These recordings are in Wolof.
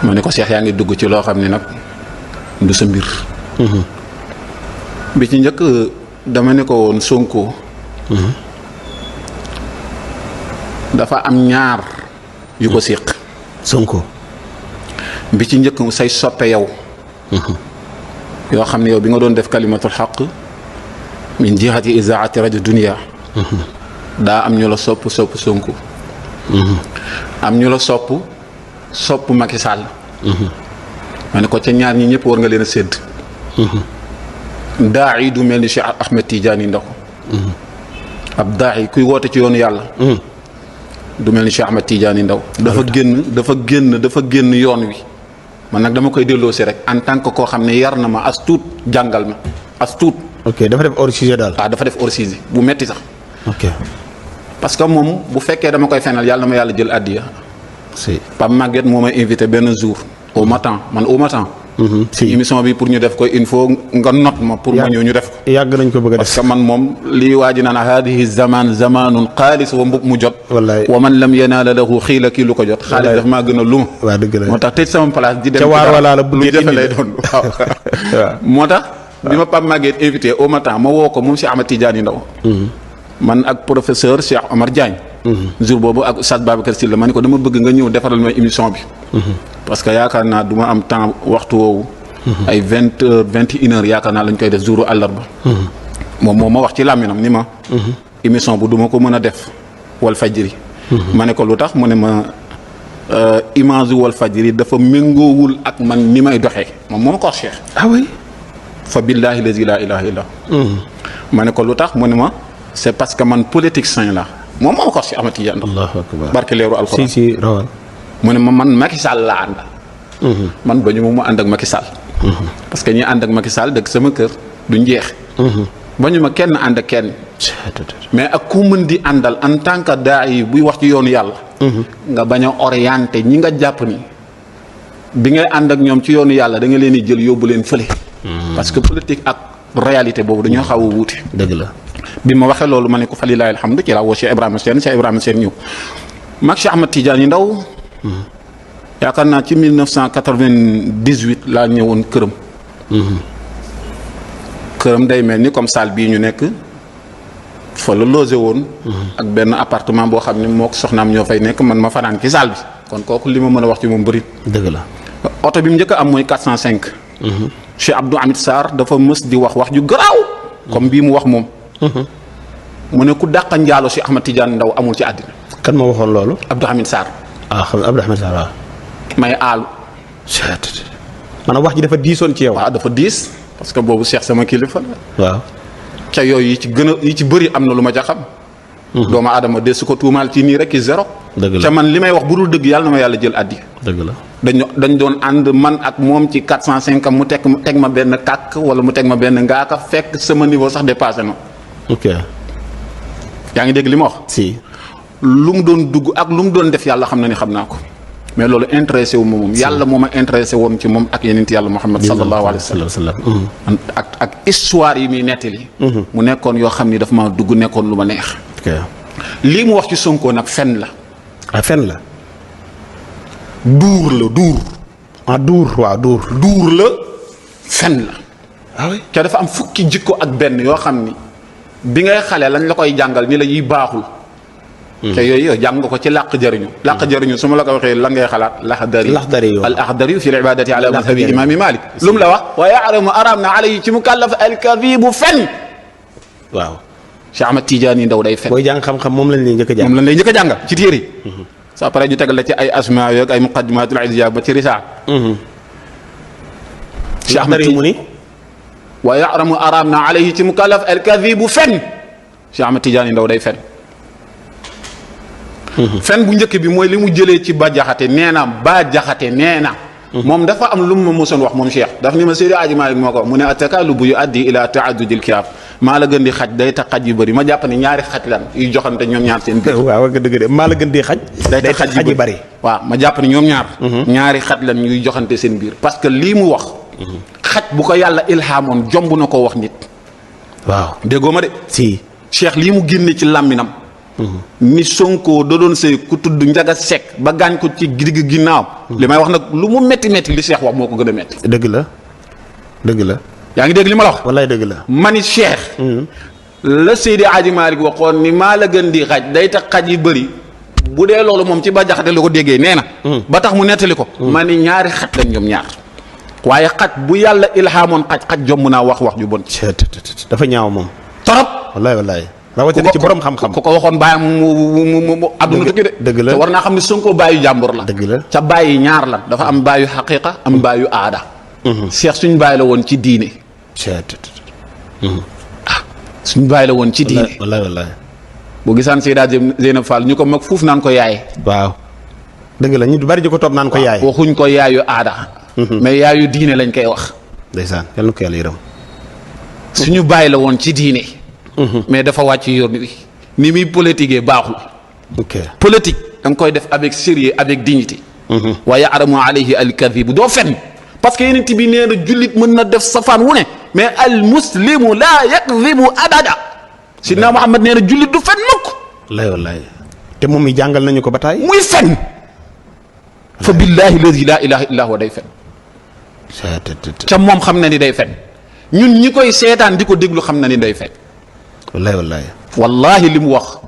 ma ne ko Cheikh yaa ngi dugg ci loo xam ne nag du sa mbir. bi ci njëkk dama ne ko woon Sonko. dafa am ñaar yu ko séq. Sonko. bi ci njëkk say soppe yow. yoo xam ne yow bi nga doon def kalimatul xaq min jihati izaati rajo dunia. daa am ñu la sopp Sonko. am ñu la sopp Macky Sall. ma ne ko ca ñaar ñi ñëpp war nga leen a sédd. daa yi du mel ni Cheikh Ahmed Tidiane Ndaw. ab daa yi kuy woote ci yoonu yàlla. du mel ni Cheikh Ahmed Tidiane Ndaw. dafa génn yoon wi. man nag dama koy delloo si rek en tant que koo xam ne yar na ma as tuut jàngal ma as tuut. ok dafa def hors sujet daal. dafa def hors sujet bu metti sax. ok parce que moom bu fekkee dama koy fenal yàlla na ma yàlla jël àddiya. si Pape Maguette moo may invité benn jour au matin. si émission bi pour ñu def ko il faut nga note ma pour ma ñëw ñu def ko. yàgg nañ ko bëgg a def parce que man moom lii waa ji naan haadihi zamanun xaalis wa mbub mu jot. wallaay wa man lam yanaala lahu xiila kii lu ko jot. xaalis daf maa gën a luma. waaw dëgg la moo tax tëj sama place di dem. ca waar wala la lu jafe lay doon waaw. moo tax bi ma Pape Maguette invité au matin ma woo ko moom si Ahmed Tidiane Ndaw. man ak professeur Cheikh Omar Diagne. jour boobu ak Oustaz Babacar Sylla ma ne ko dama bëgg nga ñëw defaral ma émission bi. parce que yaakaar naa du ma am temps waxtu woowu. ay 20h 21h yaakaar naa lañ koy def jouru àllarba. moom moo ma wax ci làmminam ni ma. émission bu du ma ko mën a def wal fajri. ma ne ko lu tax mu ne ma image wal fajri dafa méngoowul ak man ni may doxee moom moo ko wax Cheikh. ah oui. fa billahi lazi la ilaha illa. ma ne ko lu tax mu ne ma c'est parce que man politique sain la moom moo ko wax si Ahmed Tidiane. allahu akbar barke leeru alxuraan. si rawal. mu ne ma man Macky Sall laa àndal. man ba ñu mu ànd ak Macky Sall. parce que ñi ànd ak Macky Sall dëkk sama kër duñ jeex. ba ñu ma kenn ànd ak kenn. mais ak ku mën di àndal en tant que daa yi buy wax ci yoonu yàlla. nga bañ a orienté ñi nga jàpp ni bi ngay ànd ak ñoom ci yoonu yàlla da nga leen di jël yóbbu leen fële. parce que politique ak réalité boobu dañoo xaw a wuute. dëgg la. bi ma waxee loolu ma ne ko fa lillahi alhamdu ci laa woo Cheikh Ibrahima Sène ñëw mag Cheikh Ahmed Tidiane Ndaw. yaakaar naa ci 1998 laa ñëwoon këram. këram day mel ni comme salle bii ñu nekk fa la logé woon. ak benn appartement boo xam ne mook soxnaam ñoo fay nekk man ma fanaan ci salle bi kon kooku li ma mën a wax ci moom bëri. dëgg la. oto bi mu njëkk a am mooy 405. Cheikh Abdou Hamid Sarr dafa mës di wax ju garaaw. comme bii mu wax moom. mu ne ku dàqa njaalo si Ahmed Tidiane Ndaw amul ci àddina. kan ma waxoon loolu. Abdou Hamid Sarr. xam Abdou Hamid Sarr waaw. may aalu. maanaam wax ji dafa diisoon ci yow. waaw dafa diis parce que boobu Cheikh sama kilifa la. waaw. ca yooyu yi ci bëri am na lu ma ca xam. doomu aadama de su ko tuumaal ci nii rek ci zéro. dëgg la ca man li may wax bu dul dëgg yàlla na ma yàlla jël addi. dëgg la. dañ doon ànd man ak moom ci 405 mu teg ma benn kàkk wala mu teg ma benn ngaaka fekk sama niveau sax dépassé na. ok. yaa ngi dégg li ma wax. si. lu mu doon dugg ak lu mu doon def yàlla xam na ni xam naa ko mais loolu intéressé wu ma moom yàlla moo ma intéressé woon ci moom ak yeneen yàlla Muhammad sallallahu alayhi wa sallam ak histoire yi muy nettali. mu nekkoon yoo xam ni dafa ma dugg nekkoon lu ma neex. ok. lii mu wax ci Sonko nag fen la. fen la. duur la. duur la fen la. ah oui. ca dafa am fukki jikko ak benn yoo xam ni bi ngay xale lañ la koy jàngal ni la yiy baaxul. te yooyu jàng nga ko ci làq jëriñu su ma la ko waxee la ngay xalaat al axdari fi l ibadati ala madhabi imami Malik lu mu la wax wa yaalamu araam na alayhi ci mukallaf al kadhibu fen. waaw. Cheikh Ahmed Tidiane Ndaw day fen. booy jàng xam-xam moom lañ lay njëkk a jàng. moom lañ lay njëkk a jàngal ci téere yi. sa pare ñu tegal la ci ay asmaa yoog ay muqaddimatul izya ba ci risaal. Cheikh Ahmed Tidiane mu ni. wa yaalamu araam na alayhi ci mukallaf al kadhibu fen. Cheikh Ahmed Tidiane Ndaw day fen. fen bu njëkk bi mooy li mu jëlee ci ba jaxate nee na. moom dafa am lu mu ma mosoon wax moom Cheikh daf ni ma Seydi Aji Maalik moo ko wax mu ne attakaalubu yu addi ila taaddudil kiraam maa la gën di xaj day tax xaj yu bëri ma jàpp ne ñaari xaj lan yuy joxante ñoom ñaar seen biir. waaw nga dëgg de maa la gën di xaj. day tax xaj yu bëri waaw ma jàpp ne ñoom ñaar. ñaari xaj lan yuy joxante seen biir parce que lii mu wax. xaj bu ko yàlla ilhaamoon jomb na koo wax nit. waaw déggoo ma de. si. Cheikh lii mu génne ci làmminam ni Sonko da doon sëy ku tudd Njaga Sekk ba gaañ ko ci digg ginnaaw. li may wax nag lu mu métti métti li Cheikh wax moo ko gën a métti. dëgg la dëgg la. yaa ngi dégg li ma la wax. wallaay dëgg la. mani Cheikh. la Seydi Hadji Malick waxoon ni maa la gën di xaj day tax xaj yi bëri bu dee loolu moom ci ba jaxate la ko déggee nee na. ba tax mu nettali ko. ma ni ñaari xaj lañ ñoom ñaar. waaye xaj bu yàlla ilhaamoon xaj jomm naa wax ju bon. dafa ñaaw moom. torop. wallaay wallaay. rawatina ci borom xam-xam. ku ko waxoon bàyyam mu àdduna tukki de. dëgg la te war naa xam ne Sonko bàyyu jàmbur la. dëgg la ca bàyyi ñaar la dafa am bàyyu xaqiqa am bàyyu aada. Cheikh suñu bàyyi la woon ci diine. suñu bàyyi la woon ci diine. wallaay wallaay. boo gisaan Seyda Zeynab Fall ñu ko mag fuuf naan ko yaay. waaw. dëgg la ñu du bari di ko topp naan ko yaay. waxuñ ko yaayu aada. mais yaayu diine lañ koy wax. ndeysaan yal na ko yàlla yërëm. suñu bàyyi la woon ci diine. mais dafa wàcc yoon wi ni muy politiquee baaxul. ok politique da nga koy def avec sérieux avec dignité. wa ya'lamu alayhi al-kadhib doo fen parce que yeneen bi nee na jullit mën na def safaan wu ne mais al muslimu laa yakdhibu abada. sidna Muhammad nee na jullit du fen mukk. wallaay wallaay. te moom mi jàngal nañu ko ba taay. muy fen. fa billahi alladi laa ilaha illa huwa day fen. ca moom xam na ni day fen ñun ñi koy seetaan di ko déglu xam na ni day fen. wallaay wallaay. wallahi li mu wax.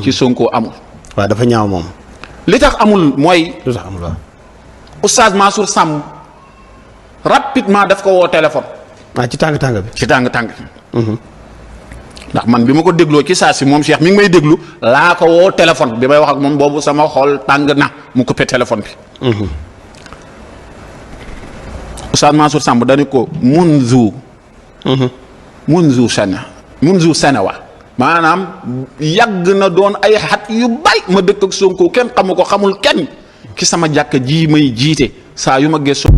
ci Sonko amul. waaw dafa ñaaw moom. li tax amul mooy. lu tax amul waaw. Oustaz Mansour Samb rapidement daf ko woo téléphone. ci tàng tàng bi. ci tàng tàng. ndax man bi ma ko dégloo ci saa si moom Cheikh mi ngi may déglu laa ko woo téléphone bi may wax ak moom boobu sama xol tàng na mu coupé téléphone bi. Oustaz Mansour Samb dañu ko munzu sanawa maanaam yàgg na doon ay xat yu bay ma dëkk ak Sonko kenn xamu ko xamul kenn ki sama jàkka ji may jiite saa yu ma gëstoo